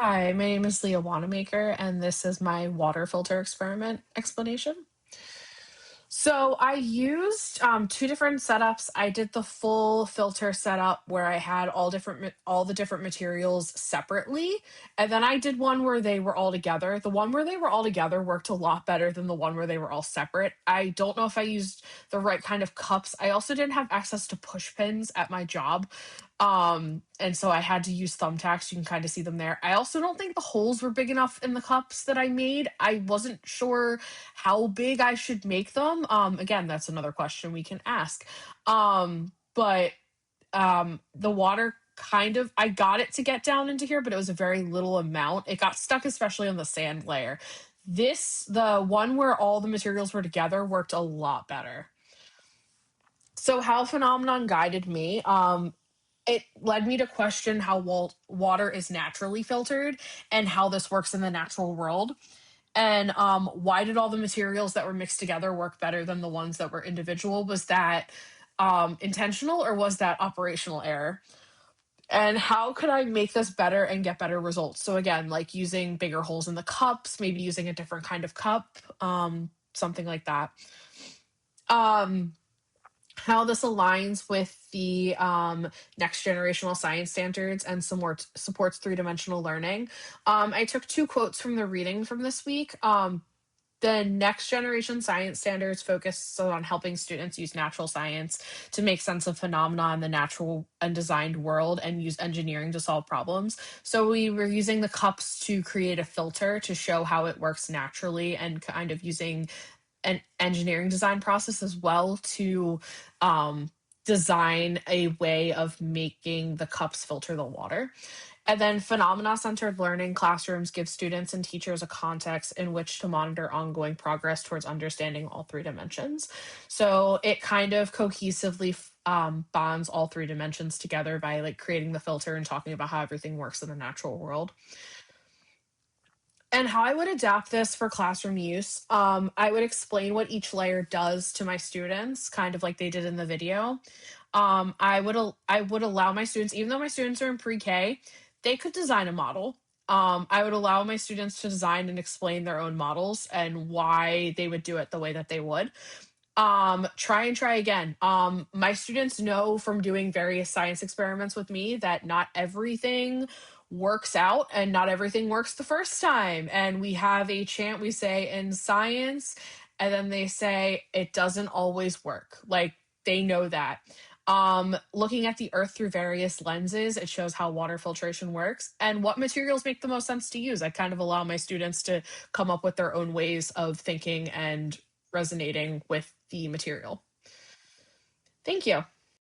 Hi, my name is Leah Wanamaker, and this is my water filter experiment explanation. So I used two different setups. I did the full filter setup where I had all the different materials separately, and then I did one where they were all together. The one where they were all together worked a lot better than the one where they were all separate. I don't know if I used the right kind of cups. I also didn't have access to push pins at my job. And so I had to use thumbtacks. You can kind of see them there. I also don't think the holes were big enough in the cups that I made. I wasn't sure how big I should make them. Again, that's another question we can ask. But the water kind of, I got it to get down into here, but it was a very little amount. It got stuck, especially on the sand layer. The one where all the materials were together, worked a lot better. So, how Phenomenon guided me, it led me to question how water is naturally filtered and how this works in the natural world. And why did all the materials that were mixed together work better than the ones that were individual? Was that intentional, or was that operational error? And how could I make this better and get better results? So, again, like using bigger holes in the cups, maybe using a different kind of cup, something like that. Um, how this aligns with the next generational science standards and supports three-dimensional learning. I took two quotes from the reading from this week. The next generation science standards focus on helping students use natural science to make sense of phenomena in the natural and designed world and use engineering to solve problems. So we were using the cups to create a filter to show how it works naturally, and kind of using an engineering design process as well to design a way of making the cups filter the water. And then phenomena centered learning classrooms give students and teachers a context in which to monitor ongoing progress towards understanding all three dimensions. So it kind of cohesively bonds all three dimensions together by like creating the filter and talking about how everything works in the natural world. And how I would adapt this for classroom use, I would explain what each layer does to my students, kind of like they did in the video. I would allow my students, even though my students are in pre-K, they could design a model. I would allow my students to design and explain their own models and why they would do it the way that they would. Try and try again. My students know from doing various science experiments with me that not everything works out and not everything works the first time. And we have a chant we say in science, and then they say it doesn't always work. Like they know that. Looking at the earth through various lenses, it shows how water filtration works and what materials make the most sense to use. I kind of allow my students to come up with their own ways of thinking and resonating with the material. Thank you.